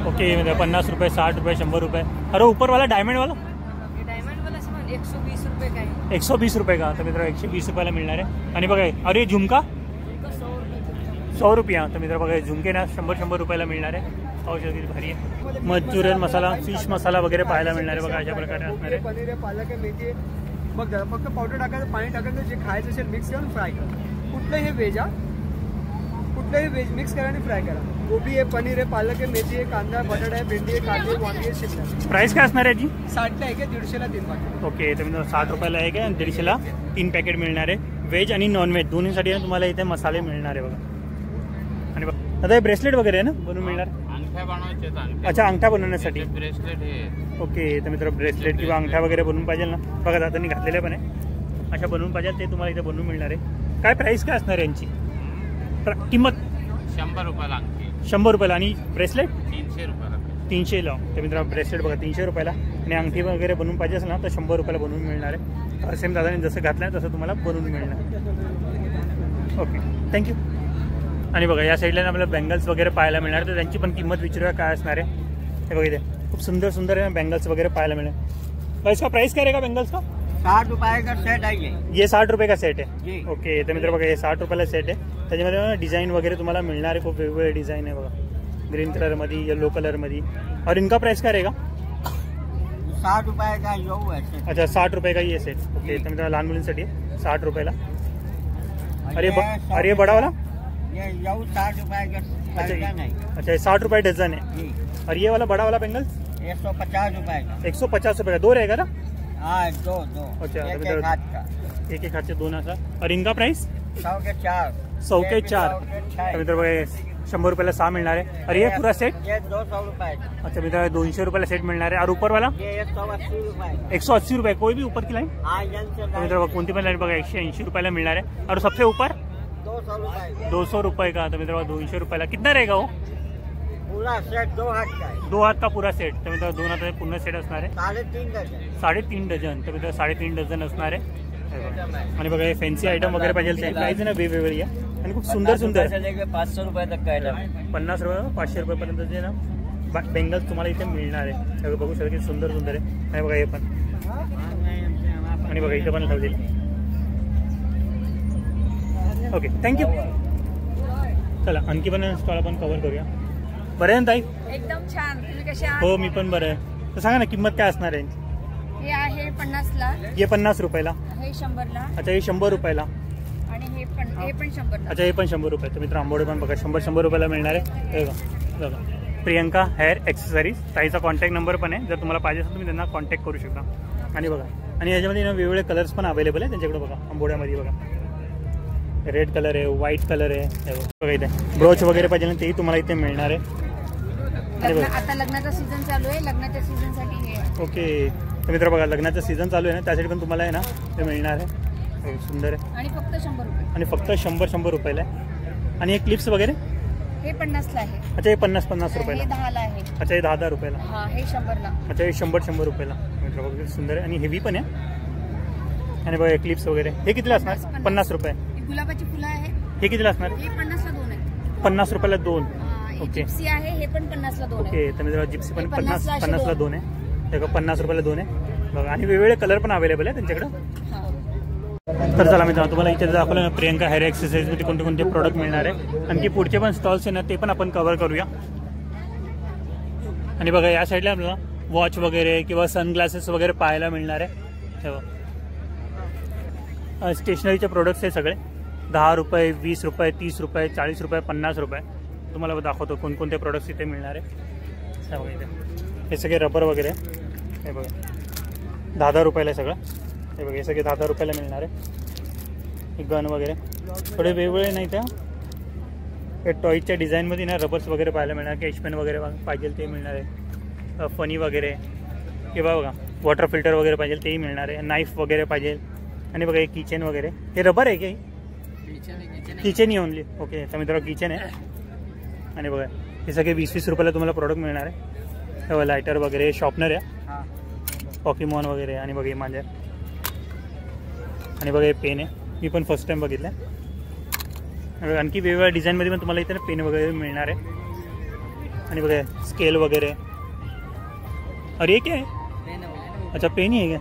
ओके मतलब 50 रुपये 60 रुपये 100 रुपये. अरे ऊपर वाला डायमंड वाला ये डायमंड वाला सामान 120 रुपये का है. 120 रुपये का. तर मित्र 120 रुपयाला मिळणार आहे. आणि बघा अरे झुमका उनका 100 रुपये. 100 रुपया. तर मित्र बघा झुमके ना 100 रुपयाला मिळणार आहे. औषधी भारी आहे. मंचुरियन मसाला फिश मसाला वगैरे पाहायला मिळणार आहे. बघा अशा प्रकारे असणार आहे. पनीर आहे, पालक आहे, मेथी आहे. बघ जरा फक्त पावडर टाकायचं, पाणी टाकायचं, जे खायचं असेल मिक्स करून फ्राय करा. कुठलंही व्हेज कुठलंही व्हेज मिक्स करा आणि फ्राय करा. गोबी आहे, पनीर आहे, पालक आहे, मेथी आहे, कांदा बटाटा आहे, भेंडी आहे, कांदे वांगी आहे, शिमला आहे. प्राइस काय असणार आहे जी? 60ला एक आहे, 150ला 3 पाकिट. ओके तर मित्र 60 रुपयाला एक आहे आणि 150ला 3 पॅकेट मिळणार आहे. व्हेज आणि नॉन व्हेज दोन्हीसाठी तुम्हाला इथे मसाले मिळणार आहे बघा. आणि बघा आता हे ब्रेसलेट वगैरे आहे ना बनवून मिळणार. अंगठ्या बनवायचे. अच्छा अंगठा बनवण्यासाठी. ब्रेसलेट हे. ओके तर मित्र ब्रेसलेट किंवा अंगठा वगैरे बनवून पाहिजे ना. बघा दादांनी घातलेले पण आहे. अशा बनवून पाहिजे ते तुम्हाला इथे बनवून मिळणार आहे. काय प्राइस काय असणार आहे यांची? किंमत 100 रुपयाला अंगठी. 100 रुपयाला. आणि ब्रेसलेट 300 रुपयाला. 300ला. तर मित्र ब्रेसलेट बघा 300 रुपयाला. आणि अंगठी वगैरे बनवून पाहिजे असेल ना तर 100 रुपयाला बनवून मिळणार आहे. सेम दादाने जसं घातलं आहे तसं तुम्हाला बनवून मिळणार. Okay thank you. आणि बघा या साईडला आपल्याला बँगल्स वगैरे पाहायला मिळणार. तर त्यांची पण किंमत विचारूया काय असणार आहे. हे बघा इथे खूप सुंदर सुंदर आहे बँगल्स वगैरे पाहायला मिळणार. इसका प्राइस क्या रहेगा बँगल्स का? 60 रुपये का सेट आहे ये 60 रुपये का सेट जी. आहे. ओके तर मित्र बघा हे 60 रुपयाला सेट आहे. त्याच्यामध्ये डिझाईन वगैरे तुम्हाला मिळणार आहे. खूप वेगवेगळे डिझाईन आहे बघा. ग्रीन कलरमध्ये येलो कलरमध्ये. और इनका प्राइस क्या रहेगा? 60 रुपये का येऊ आहे. अच्छा 60 रुपये का ये सेट. ओके तर मित्र लहान मुलींसाठी 60 रुपयाला. अरे बड़ा वाला ये येऊ 60 रुपये का डझन है. अच्छा 60 रुपये डजन है. जी. और ये वाला बड़ा वाला बेंगल्स 150 रुपये का. 150 रुपये का. 2 रहेगा ना? हाँ दो. अच्छा, एक तो हाथ का. एक हाथ से 2 असा. और इनका प्राइस 100 के 4. 100 के 4. 100 के 6. तर मित्र बघा 100 रुपयाला 6 मिळणार आहे. और ये पूरा सेट ये 200 रुपये का. अच्छा मित्र 200 रुपयाला सेट मिळणार आहे. और ऊपर वाला ये 180 रुपये का. 180 रुपये. कोई भी ऊपर की लाइन. हाँ जन से तर मित्र कोणती पण लाईन बघा 180 रुपयाला मिळणार आहे. और सबसे ऊपर 200 रुपये. 200 रुपये का. तर मित्र 200 रुपयाला. कितना रहेगा वो? पूरा सेट 2 हाथ का है. 2 हात का पूरा सेट. तर मित्र 2 हात पूर्ण सेट असणार आहे. 3.5 डझन. 3.5 डझन. तर मित्र 3.5 डझन असणार आहे. आणि बघा हे फॅन्सी आयटम वगैरे पाहिजे प्राइस ना वेगवेगळी आहे. आणि खूप सुंदर सुंदर आहे. 500 रुपये तक का आइटम. 50 रुपये 500 रुपयेपर्यंतचे ना बेंगल्स तुम्हाला इथे मिळणार आहे. सगळं बघू शकता की सुंदर सुंदर आहे. आणि बघा हे पण. आणि बघा इथे पण ठेवलेली. Okay thank you. चला आणखी पण स्टॉल आपण कव्हर करूया. बरं आहे ना ताई? एकदम छान. तुम्ही कसे आहात? हो मी पण बरं आहे. तर सांगा ना किंमत काय असणार आहे? हे आहे 50ला. ये 50 रुपयाला. हे 100ला. अच्छा हे 100 रुपयाला. आणि हे पण 100. अच्छा हे पण 100 रुपये. तर मित्र आंबोडे पण बघा 100 रुपयाला मिळणार आहे. हे बघा बघा प्रियंका हेअर एक्सेसरीज. ताईचा कॉन्टॅक्ट नंबर पण आहे, जर तुम्हाला पाहिजे असेल तुम्ही त्यांना कॉन्टॅक्ट करू शकता. आणि बघा आणि याच्यामध्ये ना वेगवेगळे कलर्स पण अवेलेबल आहे त्यांच्याकडे. बघा आंबोड्यामध्ये बघा रेड कलर आहे, व्हाईट कलर आहे. हे बघा इथे ब्रोच वगैरे पाहिजे ना तेही तुम्हाला इथे मिळणार आहे. आता लग्नाचा सीझन चालू आहे, लग्नाच्या सीझनसाठी हे. ओके तर मित्र बघा लग्नाचं सीझन चालू आहे ना त्यासाठी पण तुम्हाला आहे ना ते मिळणार आहे. सुंदर आहे आणि फक्त 100 रुपये. आणि फक्त 100 रुपयाला आहे. आणि हे क्लिप्स वगैरे हे 50ला आहे. अच्छा हे 50 रुपयाला. हे 10ला आहे. अच्छा हे 10 रुपयाला. हा हे 100ला. अच्छा हे 100 रुपयाला. मित्र बघा सुंदर आहे आणि हेवी पण आहे. आणि बघा क्लिप्स वगैरे हे कितीला असणार? 50 रुपये. गुलाबाची फुलं आहे. हे कितीला असणार? हे 50ला 2 आहे. 50 रुपयाला 2. ओके जिप्सी आहे, हे पण 50ला 2 आहे. ओके तर मित्र जिप्सी पण 50ला 2 आहे. हे 50 रुपयाला 2 आहे. बघा आणि वेगवेगळे कलर पण अवेलेबल आहे त्यांच्याकडं. तर चला मित्रांनो तुम्हाला इथे दाखवलं ना प्रियंका हेअर एक्सरसाइजमध्ये कोणते कोणते प्रोडक्ट मिळणार आहे. आणखी पुढचे पण स्टॉल्स आहे ना ते पण आपण कव्हर करूया. आणि बघा या साईडला आपल्याला वॉच वगैरे किंवा सनग्लासेस वगैरे पाहायला मिळणार आहे. तेव्हा स्टेशनरीचे प्रोडक्ट्स आहे सगळे 10 रुपये, 20 रुपये, 30 रुपये, 40 रुपये, 50 रुपये. तुम्हाला दाखवतो कोणकोणते प्रोडक्ट्स इथे मिळणार आहे. बघा इथे हे सगळे रबर वगैरे हे बघा 10 रुपयाला सगळं. हे बघा हे सगळे 10 रुपयाला मिळणार आहे. गन वगैरे थोडे वेगवेगळे नाही त्या हे टॉयच्या डिझाईनमध्ये ना रबर्स वगैरे पाहायला मिळणार. कॅश पेन वगैरे पाहिजे ते मिळणार आहे. फनी वगैरे किंवा बघा वॉटर फिल्टर वगैरे पाहिजे तेही मिळणार आहे. नाईफ वगैरे पाहिजे. आणि बघा हे किचन वगैरे हे रबर आहे की किचन ही ओनली. ओके तर मित्रांनो किचन आहे. आणि बघा हे सगळे 20-20 रुपयाला तुम्हाला प्रोडक्ट मिळणार आहे. तेव्हा लायटर वगैरे शॉर्पनर आहे, पॉकीमॉन वगैरे. आणि बघा हे माझ्या आणि बघा हे पेन आहे, मी पण फर्स्ट टाइम बघितलं. आणखी वेगवेगळ्या डिझाईनमध्ये पण तुम्हाला इथे पेन वगैरे मिळणार आहे. आणि बघा स्केल वगैरे. अरे हे काय अच्छा पेन ही आहे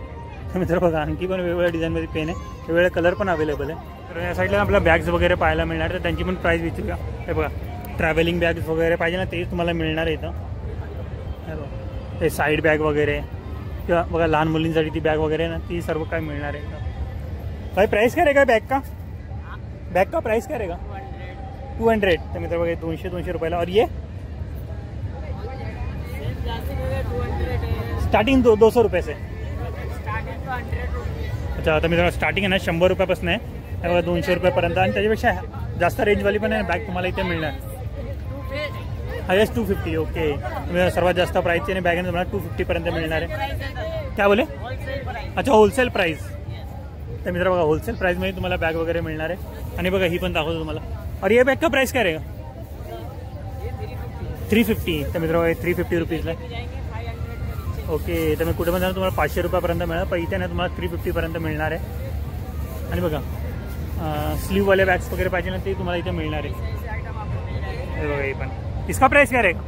का मित्र? बघा आणखी पण वेगवेगळ्या डिझाईनमध्ये पेन आहे, वेगवेगळे कलर पण अवेलेबल आहे. तर या साईडला आपल्याला बॅग्स वगैरे पाहायला मिळणार तर त्यांची पण प्राईस विचारूया. हे बघा ट्रॅव्हलिंग बॅग्स वगैरे पाहिजे ना तेही तुम्हाला मिळणार आहे इथं. हे बघा हे साईड बॅग वगैरे किंवा बघा लहान मुलींसाठी ती बॅग वगैरे ना ती सर्व काय मिळणार आहे. भाई प्राइस क्या रहेगा बैग का प्राइस क्या रहेगा? 200. तर मित्र बघा 200 रुपयाला. और ये स्टार्टिंग 200 रुपये से. अच्छा आता मित्रांनो स्टार्टिंग आहे ना 100 रुपयापासून आहे. हे बघा 200 रुपयापर्यंत. आणि त्याच्यापेक्षा जास्त रेंजवाली पण आहे बॅग तुम्हाला इथे मिळणार. हायेस्ट 250. ओके सर्वात जास्त प्राईसची आणि बॅग आहे तुम्हाला 250पर्यंत मिळणार आहे. क्या बोले? अच्छा होलसेल प्राईस. तर मित्र बघा होलसेल प्राईसमध्ये तुम्हाला बॅग वगैरे मिळणार आहे. आणि बघा ही पण दाखवतो तुम्हाला. और ये बैग का प्राइस क्या रहेगा? 350. तर मित्र बघा 350 रुपीजला. ओके तर मी कुठे पण जाणार तुम्हाला 500 रुपयापर्यंत मिळणार, पण इथे ना तुम्हाला 350पर्यंत मिळणार आहे. आणि बघा स्लीववाले बॅग्स वगैरे पाहिजे ना ते तुम्हाला इथे मिळणार आहे. हे बघा हे पण. इसका प्राइस क्या रहेगा?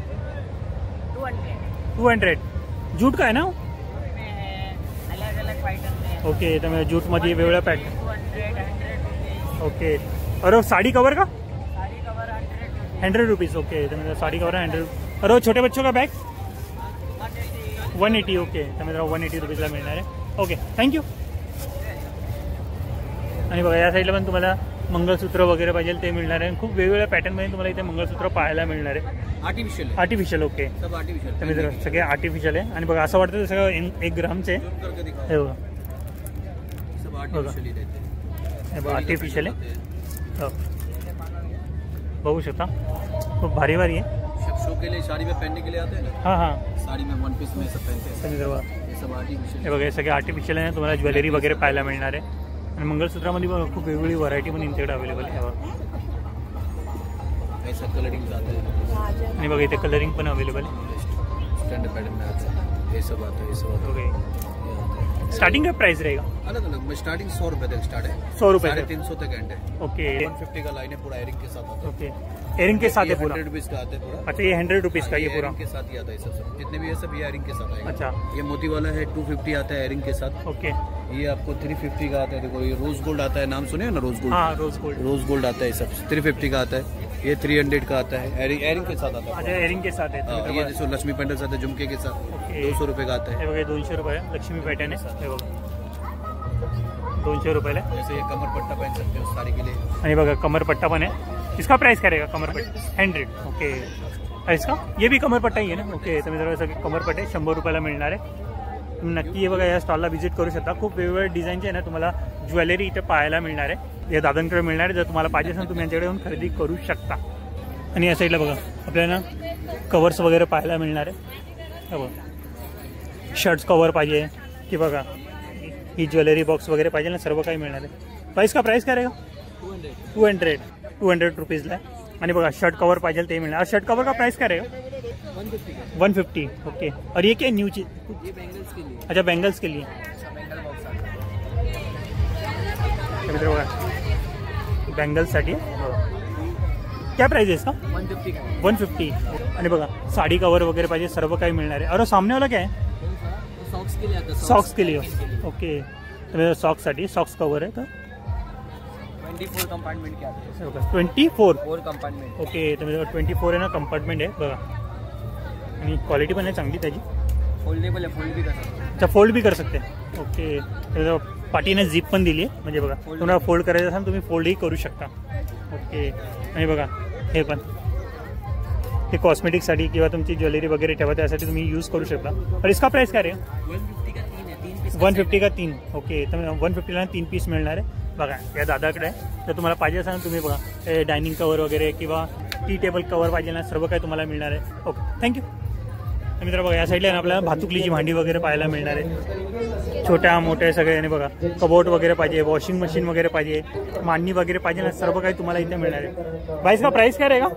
200. जूट का है ना? ओके तर मैं जूटमध्ये वेगवेगळ्या पॅटर्न. ओके और साड़ी कवर का? 100 रुपीज़. ओके तो मेरा साड़ी कवर है 100. और वो छोटे बच्चों का बैग 180. ओके तर मेरा 180 रुपीजला मिळणार आहे. Okay thank you. आणि बघा या साईडला पण तुम्हाला मंगळसूत्र वगैरे पाहिजे ते मिळणार आहे. खूप वेगवेगळ्या पॅटर्नमध्ये तुम्हाला इथे मंगळसूत्र पाहायला मिळणार आहे. आर्टिफिशियल. ओके तर मित्र सगळे आर्टिफिशियल आहे. आणि बघा असं वाटतं ते सगळं 1 ग्रामचे हे बघा. बघा आर्टिफिशियल आहे. बघू शकता खूप भारी भारी आहे. शो के लिए साड़ी में पहनने के लिए आते हैं ना. हाँ हाँ साड़ी में वन पीस में सब पहनते हैं. ये सब आर्टिफिशियल. हे बघा हे सगळे आर्टिफिशियल आहे. तुम्हाला ज्वेलरी वगैरे पाहायला मिळणार आहे. आणि मंगळसूत्रामध्ये पण खूप वेगवेगळी व्हरायटी पण इंटरनेट अवेलेबल आहे. ऐसा कलरिंग आते हैं. आणि बघा इथे कलरिंग पण अवेलेबल आहे. स्टैंडर्ड पैटर्न में आता है. ये सब आता है. ये सब आता है. ओके स्टार्टिंग का प्राइस रहेगा? अलग अलग में स्टार्टिंग 100 रुपए तक स्टार्ट है. 100 रुपये 350 तक एंड है. ओके 150 का लाइन है पूरा एयरिंग के साथ आता है. ओके एयरिंग के साथ है पूरा. 100 रुपीज का आता है पूरा. अच्छा ये 100 रुपीज़ का ये पूरा एयरिंग के साथ ही आता है. सब जितने भी है सब ये एयरिंग के साथ आएगा. अच्छा ये मोती वाला है 250 आता है एयरिंग के साथ. ओके ये आपको 350 का आता है. देखो ये रोज गोल्ड आता है. नाम सुने ना रोज गोल्ड? हाँ रोज गोल्ड. रोज गोल्ड आता है. सब 350 का आता है. ये 300 का आता है. एयरिंग के साथ आता है. अच्छा एयरिंग के साथ है. हाँ, ये जैसे लक्ष्मी पेंडल्स आता है झुमके के साथ. 200 रुपए का आता है. हे बघा 200 रुपये लक्ष्मी पॅटर्न आहे. हे बघा 200 रुपयाला. जैसे ये कमर पट्टा पहन सकते हो साड़ी के लिए. आणि बघा कमरपट्टा पण आहे. इसका प्राइस क्या रहेगा कमरपट्टा? 100. ओके. और इसका ये भी कमरपट्टा ही आहे ना. ओके. तर मित्रांनो सगळे कमरपट्टे 100 रुपयाला मिळणार आहे. तुम्ही नक्की हे बघा या स्टॉलला व्हिजिट करू शकता. खूप वेगवेगळ्या डिझाईनचे आहे ना तुम्हाला ज्वेलरी इथे पाहायला मिळणार आहे. या दादांकडे मिळणार आहे. जर तुम्हाला पाहिजे असेल तुम्ही यांच्याकडे येऊन खरेदी करू शकता. आणि या साईडला बघा आपल्याला कवर्स वगैरे पाहायला मिळणार आहे. बघा शर्ट्स कवर पाहिजे की बघा ही ज्वेलरी बॉक्स वगैरे पाहिजे ना सर्व काही मिळणार आहे. प्राइस का प्राइस काय रहेगा? 200 रुपीज़ला. आणि बघा शर्ट कवर पाहिजे ते मिळणार. शर्ट कवर का प्राइस क्या रहेगा? 150. ओके. और ये क्या न्यू चीज? ये बैंगल्स के लिए. अच्छा बैंगल्स के लिए. बैंगल्ससाठी क्या प्राइस है इसका? 150. आणि बघा साडी कवर वगैरे पाहिजे सर्व काही मिळणार आहे. अरे सामने वाला क्या है? सॉक्स के लिए आता है. सॉक्स के लिए. ओके. तर सॉक्ससाठी सॉक्स कवर आहे. तर 24 कंपार्टमेंट के आते हैं. 24. 4 कंपार्टमेंट. ओके. तर 24 आहे ना कंपार्टमेंट आहे बघा. आणि क्वालिटी पण आहे चांगली त्याची. फोल्डेबल है, फोल्ड भी कर सकते हैं. अच्छा फोल्ड भी कर सकते हैं. ओके. तर पाठीने झिप पण दिली आहे म्हणजे बघा तुम्हाला फोल्ड करायचं असेल तुम्ही फोल्डही करू शकता. ओके. आणि बघा हे पण हे कॉस्मेटिकसाठी किंवा तुमची ज्वेलरी वगैरे ठेवा त्यासाठी तुम्ही यूज करू शकता. और इसका प्राइस काय रे? 150 का 3 है. 3 पीस. 150 का 3. ओके. तर 150ला 3 पीस मिळणार आहे. बघा या दादाकडे आहे. तर तुम्हाला पाहिजे असेल तुम्ही बघा डायनिंग कवर वगैरे किंवा टी टेबल कवर पाहिजे ना सर्व काही तुम्हाला मिळणार आहे. Okay thank you. मित्र बघा या साईडला आपल्याला भातुकलीची भांडी वगैरे पाहायला मिळणार आहे. छोट्या मोठ्या सगळे आणि बघा कबोर्ड वगैरे पाहिजे, वॉशिंग मशीन वगैरे पाहिजे, मांडणी वगैरे पाहिजे ना सर्व काही तुम्हाला इथे मिळणार आहे. बाईस का प्राइस काय रहेगा?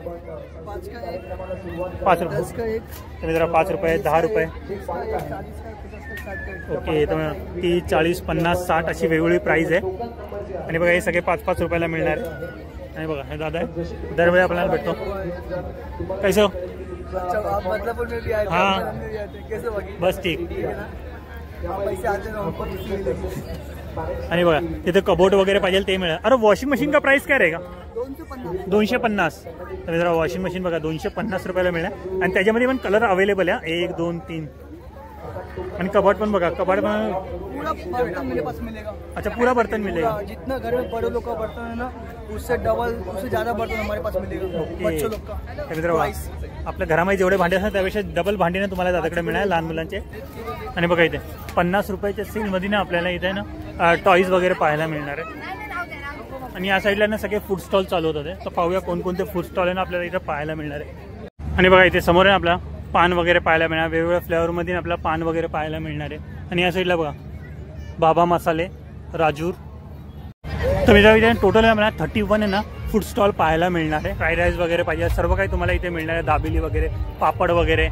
5 रुपये. तर मित्र 5 रुपये, 10 रुपये. ओके. तर 30, 40, 50, 60 अशी वेगवेगळी प्राइस आहे. आणि बघा हे सगळे 5-5 रुपयाला मिळणार आहे. आणि बघा हे दादा आहे दरवेळी आपल्याला भेटतो. कैसे बदलापुर में भी आए थे. हाँ. कैसे बाकी बस ठीक. पैसे आते आणि बघा तिथे कबोर्ड वगैरे पाहिजे ते मिळेल. अरे वॉशिंग मशीन का प्राइस काय रहेगा? 250. तर जरा वॉशिंग मशीन बघा 250 रुपयाला मिळेल. आणि त्याच्यामध्ये पण कलर अवेलेबल आहे 1, 2, 3. आणि कबोर्ड पण बघा कबोर्ड पण पूरा बर्तन मेरे पास मिलेगा. अच्छा पूरा बर्तन मिलेगा. जितना घर में बड़े लोग का बर्तन है ना उससे डबल उससे ज्यादा बर्तन हमारे पास मिलेगा. बच्चों लोग का. मित्र आपल्या घरामध्ये जेवढे भांडे असतात त्यापेक्षा डबल भांडीने तुम्हाला दादाकडे मिळणार लहान मुलांचे. आणि बघा इथे 50 रुपयाच्या सेलमध्ये ना आपल्याला इथे ना टॉईज वगैरे पाहायला मिळणार आहे. आणि या साईडला ना सगळे फूड स्टॉल चालू होतात. तर पाहूया कोणकोणते फूड स्टॉल आहे ना आपल्याला इथे पाहायला मिळणार आहे. आणि बघा इथे समोर आहे आपला पान वगैरे पाहायला मिळणार. वेगवेगळ्या फ्लेवरमध्ये आपल्याला पान वगैरे पाहायला मिळणार आहे. आणि या साईडला बघा बाबा मसाले, राजूर. तर मित्रांनो इथे टोटल आहे मला 31 आहे ना फूड स्टॉल पाहायला मिळणार आहे. फ्राईड राईस वगैरे पाहिजे सर्व काही तुम्हाला इथे मिळणार आहे. दाबेली वगैरे, पापड वगैरे.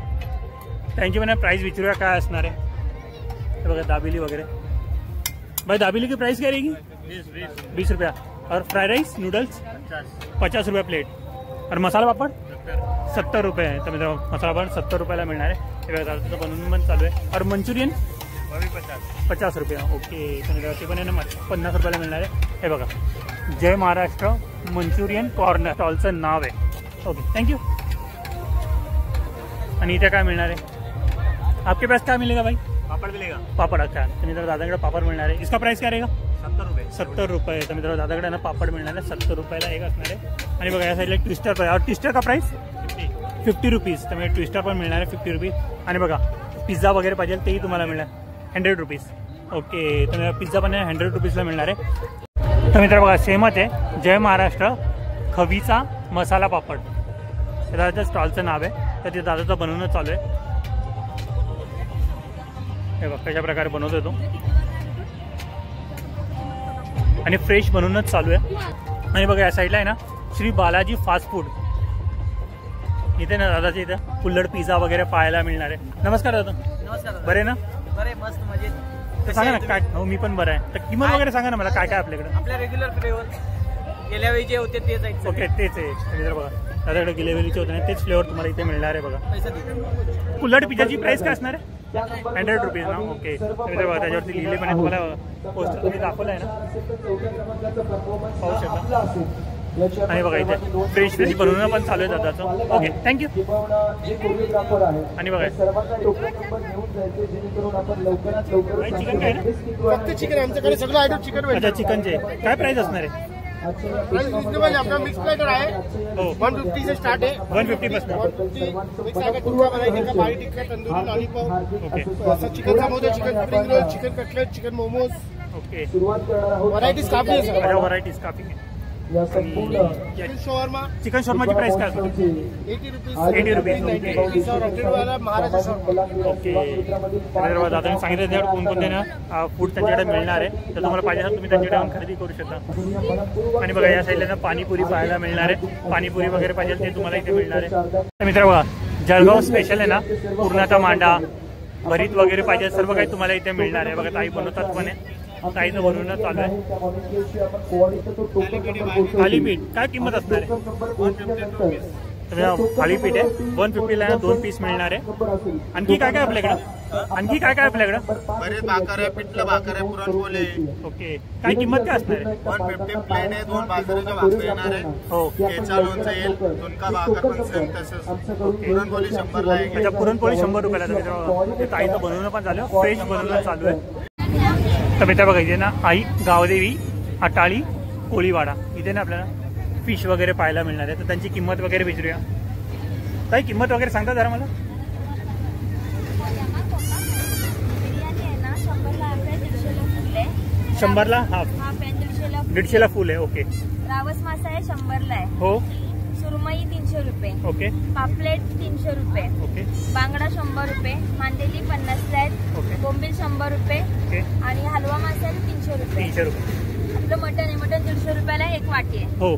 त्यांची पण प्राइस विचारूया काय असणार आहे. हे बघा दाबेली वगैरे. भाई दाबेली की प्राइस क्या रहेगी? 20 रुपया. और फ्राइड राइस नूडल्स 50 रुपये प्लेट. और मसाला पापड 70 रुपये आहे. तर मित्रांनो मसाला पापड 70 रुपयाला मिळणार आहे. हे बघा दादाचं बनवून पण चालू आहे. और मंचुरियन 50 रुपये. ओके. तर ते पण आहे ना 50 रुपयाला मिळणार आहे. हे बघा जय महाराष्ट्र मंचुरियन कॉर्नर स्टॉलचं नाव आहे. Okay thank you. आणि इथे काय मिळणार आहे? आपके पास क्या मिलेगा भाई? पापड़ मिलेगा. पापड़. अच्छा. तर मित्रांनो दादाकडे पापड मिळणार आहे. इसका प्राइस क्या रहेगा? 70 रुपये. 70 रुपये. तर मित्रांनो दादाकडे ना पापड मिळणार आहे 70 रुपयाला एक असणार आहे. आणि बघा या साईडला ट्विस्टर पाहिजे. और ट्विस्टर का प्राइस 50 रुपीज. तर म्हणजे ट्विस्टर पण मिळणार आहे 50 रुपीज. आणि बघा पिझ्झा वगैरे पाहिजे तेही तुम्हाला मिळणार 100 रुपीज. ओके. तर पिझ्झा पण 100 रुपीजला मिळणार आहे. तर मित्र बघा सेमच आहे जय महाराष्ट्र खवीचा मसाला पापड. हे दादाच्या स्टॉलचं नाव आहे. तर ते दादाचं बनवणं चालू आहे. हे बघा कशा प्रकारे बनवतो तो. आणि फ्रेश बनवूनच चालू आहे. आणि बघा या साईडला आहे ना श्री बालाजी फास्ट फूड. इथे ना दादाच्या इथं कुल्हड पिझ्झा वगैरे पाहायला मिळणार आहे. नमस्कार दादा. नमस्कार. बरे ना? बरे मस्त मजेत. तर सांगा ना काय. हो मी पण बरं आहे. तर किंमत वगैरे सांगा ना मला काय काय आपल्याकडे. आपल्या रेग्युलर फ्लेवर गेल्या वेळी जे होते तेच आहेत. ओके तेच आहे. बघा दादाकडे गेलेवेलीचे होते ना तेच फ्लेवर तुम्हाला इथे मिळणार आहे. बघा पैसा देतो. कुल्हड पिझ्झाची प्राइस काय असणार आहे? 100 रुपीज ना. ओके. बघा त्याच्यावरती लिहिले पण आहे तुम्हाला पोस्टर तुम्ही दाखवलं आहे ना पाहू शकता. आणि बघा इथे फ्रेश फ्रेश बनवणं पण चालू आहे दादाचं. Okay, thank you. आणि बघा चिकन काय ना, फक्त चिकन आमच्याकडे सगळं आयटम चिकन. अच्छा, चिकनचे काय प्राइस असणार आहे? आपला मिक्स प्लेटर आहे. हो, 150 से स्टार्ट आहे. 150 पासून. 150 मिक्स आहे. टिक्का बनाई टिक्का, भारी टिक्का, तंदुरी, लॉलीपॉप, ओके असं chicken samosa, chicken spring roll, chicken cutlet, chicken momos, okay. Varieties काफी आहे सर. अच्छा, व्हरायटीज काफी आहे. चिकन शॉर्मा, चिकन शॉर्माची प्राइस काय असते? 80 रुपीज. 80 रुपीज. 90 रुपीज और 100 वाला महाराजा शॉर्मा. ओके. तर दादाने सांगितलं त्याच्यावर कोणकोणते ना फूड त्यांच्याकडे मिळणार आहे. तर तुम्हाला पाहिजे असेल तुम्ही त्यांच्याकडे जाऊन खरेदी करू शकता. आणि बघा या साईडला ना पाणीपुरी पाहायला मिळणार आहे. पाणीपुरी वगैरे पाहिजे ते तुम्हाला इथे मिळणार आहे. तर मित्र बघा, जळगाव स्पेशल आहे ना, पुरणाचा मांडा, भरीत वगैरे पाहिजे सर्व काही तुम्हाला इथे मिळणार आहे. बघा ताई बनवतात पण आहे, ताईचं बनवणं चालू आहे. थालीपीठ काय किंमत असणार आहे? थालीपीठ आहे 150ला 2 पीस मिळणार आहे. आणखी काय काय आपल्याकडं? आणखी काय काय आपल्याकडं? बरेच भाकर आहे, पिठलं भाकर आहे, पुरणपोळी आहे. ओके, काय किंमत काय असणार आहे? 150 प्लेट आहे. 2 बाजरीच्या भाकर येणार आहे. हो, केचा लोणचं येईल. झुणका भाकर पण सेम तसंच. पुरणपोळी 100 ला आहे. अच्छा, पुरणपोळी 100 रुपयाला. ते ताईचं बनवणं पण चालू आहे, फ्रेश बनवणं चालू आहे. तर मित्र बघा इथे ना आई गावदेवी अटाळी कोळीवाडा इथे ना आपल्याला फिश वगैरे पाहायला मिळणार आहे. तर त्यांची किंमत वगैरे विचारूया. काही किंमत वगैरे सांगता जरा मला. शंभरला हाफ, 150ला फुल आहे. ओके. रावस मासा आहे 100ला आहे. हो. सुरमई 300 रुपये. ओके. पापलेट 300 रुपये. ओके. बांगडा 100 रुपये. मांदेली 50ला आहेत. ओके. बोंबील 100 रुपये. ओके. आणि हलवा मासा आहे 300 रुपये. 300 रुपये. आपलं मटन आहे, मटन 150 रुपयाला एक वाटी आहे. हो.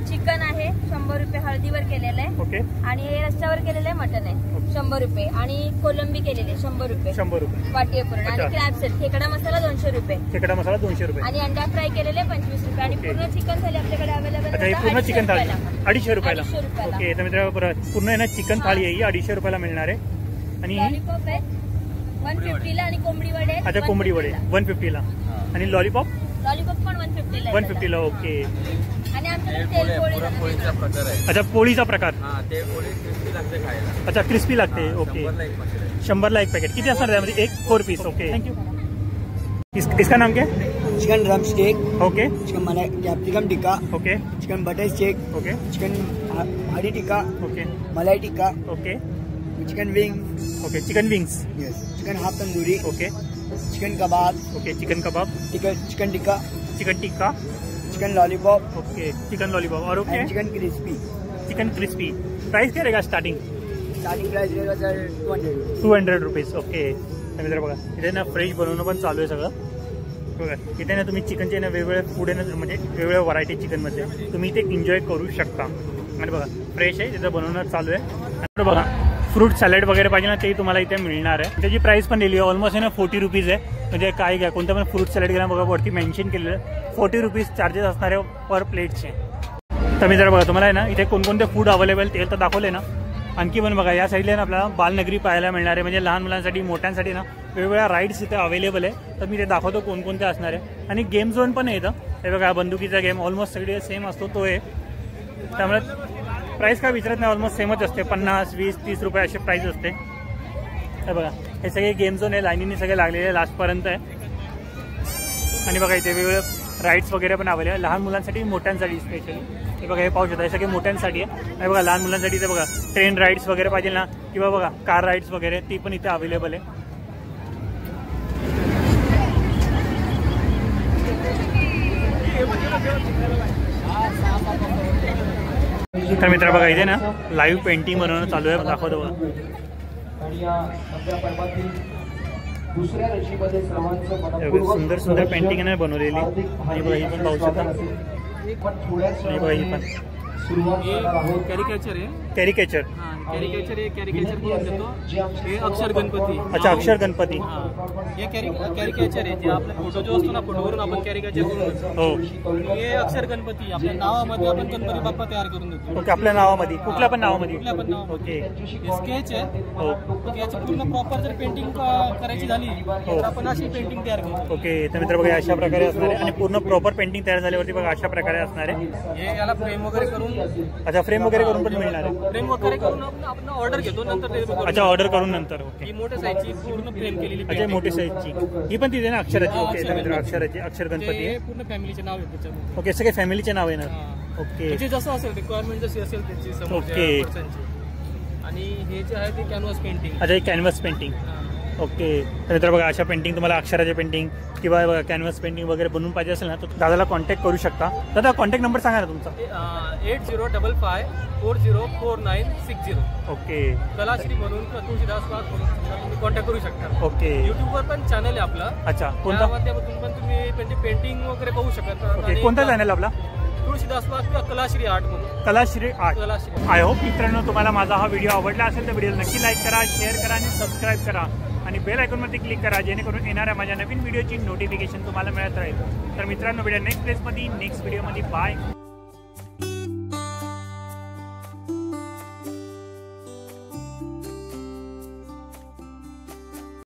चिकन आहे 100 रुपये हळदीवर केलेलं आहे. ओके. आणि हे रस्त्यावर केलेलं आहे मटन आहे 100 रुपये. आणि कोलंबी केलेली आहे 100 रुपये. 100 रुपये वाटी आहे पूर्ण. आणि क्रॅब सेट खेकडा मसाला 200 रुपये. खेकडा मसाला 200 रुपये. आणि अंडा फ्राय केलेले 25 रुपये. आणि पूर्ण चिकन थाली आपल्याकडे अवेलेबल अच्छा, हे पूर्ण चिकन थाळी 250 रुपयाला. 250 रुपयाला. ओके. तर मित्र पूर्ण आहे ना चिकन थाळी आहे ही 250 रुपयाला मिळणार आहे. आणि लॉलीपॉप आहे 150ला. आणि कोंबडी वडे आहेत. अच्छा, कोंबडी वडे 150ला. आणि लॉलीपॉप पण 150ला. 150ला. ओके. आणि आमच्याकडे तेलपोळीचा प्रकार आहे. अच्छा, पोळीचा प्रकार. तेलपोळी क्रिस्पी लागते खायला. अच्छा, क्रिस्पी लागते. ओके. 100ला एक पॅकेट. किती असणार त्यामध्ये? एक 4 पीस. Okay, thank you. इसका नाम क्या है? Chicken drumstick. Okay. Chicken malai capsicum tikka. Okay. Chicken butter steak. Okay. Chicken हाड़ी tikka. Okay. Malai tikka. Okay. Chicken wing. Okay. Chicken wings. Yes. Chicken half tandoori. Okay. Chicken kebab. Okay. Chicken kebab. Chicken tikka. Chicken tikka. Chicken lollipop. Okay. Chicken lollipop. और okay. Chicken crispy. Chicken crispy. Price क्या रहेगा starting? Starting price रहेगा sir 200 rupees. Okay. तर मित्र बघा इथे ना fresh बनवणं पण चालू आहे सगळं. बघा इथे ना तुम्ही चिकनचे ना वेगवेगळे फूड आहे ना, म्हणजे वेगवेगळ्या व्हरायटी चिकनमध्ये तुम्ही इथे एन्जॉय करू शकता. आणि बघा फ्रेश आहे, तिथं बनवणं चालू आहे. आणि बघा फ्रूट सॅलड वगैरे पाहिजे ना तेही तुम्हाला इथे मिळणार आहे. त्याची प्राइस पण दिली आहे ऑलमोस्ट आहे ना 40 रुपीज आहे. म्हणजे काय घ्या कोणतं पण फ्रूट सॅलड घ्या बघा वरती मेन्शन केलेलं आहे 40 रुपीज चार्जेस असणार आहे पर प्लेटचे. तर मी जर बघा तुम्हाला आहे ना इथे कोणकोणते फूड अवेलेबल ते तर दाखवले ना. आणखी पण बघा या साईडला ना आपल्याला बालनगरी पाहायला मिळणार आहे. म्हणजे लहान मुलांसाठी मोठ्यांसाठी ना वेगवेगळ्या राईड्स इथे अवेलेबल आहे. तर मी ते दाखवतो कोणकोणते असणार आहे. आणि गेम झोन पण आहे इथं. हे बघा बंदुकीचा गेम ऑलमोस्ट सगळे सेम असतो तो आहे. त्यामुळे प्राईस काय विचारत नाही, ऑलमोस्ट सेमच असते. 50, 20, 30 रुपये अशी प्राईस असते. हे बघा हे सगळे गेम झोन आहे, लाईनीने सगळे लागलेले लास्टपर्यंत आहे. आणि बघा इथे वेगवेगळे राईड्स वगैरे पण अवेलेबल आहे लहान मुलांसाठी मोठ्यांसाठी स्पेशली. हे बघा हे पाहू शकता हे सगळे मोठ्यांसाठी आहे. हे बघा लहान मुलांसाठी इथे बघा ट्रेन राईड्स वगैरे पाहिजे ना किंवा बघा कार राईड्स वगैरे ती पण इथे अवेलेबल आहे. तर मित्र बघा इथे ना लाईव्ह पेंटिंग बनवणं चालू आहे, दाखवतो बघा. सुंदर सुंदर पेंटिंग आहे बनवलेली. आणि बघा ही पण पाहू शकता. आणि बघा ही पण सुरुवात करणार आहोत. कॅरिकेचर आहे. कॅरिकेचर. कॅरिकेचर बोलून देतो. हे अक्षर गणपती. अच्छा, अक्षर गणपती. हे कॅरिकेचर आहे, जे आपला फोटो जो असतो ना, फोटोवरून आपण कॅरिकेचर करून देतो. हो. हे अक्षर गणपती आपल्या नावामध्ये आपण गणपती बाप्पा तयार करून देतो. ओके, आपल्या नावामध्ये, कुठल्या पण नावामध्ये. कुठल्या पण नाव. ओके. हे स्केच आहे. हो. याची पूर्ण प्रॉपर जर पेंटिंग करायची झाली तर आपण अशी पेंटिंग तयार करतो. ओके, तर मित्र बघा अशा प्रकारे असणार आहे आणि पूर्ण प्रॉपर पेंटिंग तयार झाल्यावरती बघा अशा प्रकारे असणार आहे. हे याला फ्रेम वगैरे करून. अच्छा, फ्रेम वगैरे करून पण मिळणार आहे. फ्रेम वगैरे करून आपण ऑर्डर घेतो नंतर. अच्छा, ऑर्डर करून नंतर. ओके. ही मोठ्या साईजची पूर्ण फ्रेम केलेली. अच्छा, मोठी साईजची ही पण तिथे ना अक्षराची. ओके, तर मित्र अक्षराची, अक्षर गणपती आहे. पूर्ण फॅमिलीचे नाव आहे त्याच्यामध्ये. ओके, सगळे फॅमिलीचे नाव येणार. ओके. म्हणजे जसं असेल रिक्वायरमेंट जशी असेल त्याची ओके. आणि हे जे आहे ते कॅनव्हास पेंटिंग. अच्छा, एक कॅनव्हास पेंटिंग. ओके, तर मित्र बघा अशा पेंटिंग तुम्हाला अक्षराचे पेंटिंग किंवा बघा कॅनव्हास पेंटिंग वगैरे बनवून पाहिजे असेल ना तर दादाला कॉन्टॅक्ट करू शकता. दादा कॉन्टॅक्ट नंबर सांगा ना तुमचा. 8055404960. ओके. कलाश्री म्हणून तुळशीदास बाग म्हणून तुम्ही कॉन्टॅक्ट करू शकता. ओके. युट्यूबवर पण चॅनल आहे आपला. अच्छा, कोणता. त्यामधून पण तुम्ही म्हणजे पेंटिंग वगैरे बघू शकता. ओके, कोणता चॅनल आपला. तुळशीदास बाग किंवा कलाश्री आर्ट म्हणून. Kalashree art. Kalashree. I hope मित्रांनो तुम्हाला माझा हा व्हिडिओ आवडला असेल तर व्हिडिओ नक्की लाईक करा, शेअर करा आणि सबस्क्राईब करा आणि बेल आयकॉनमध्ये क्लिक करा जेणेकरून येणाऱ्या माझ्या नवीन व्हिडिओची नोटिफिकेशन तुम्हाला मिळत राहील. तर मित्रांनो, व्हिडिओ नेक्स्ट प्लेसमध्ये नेक्स्ट व्हिडिओमध्ये बाय.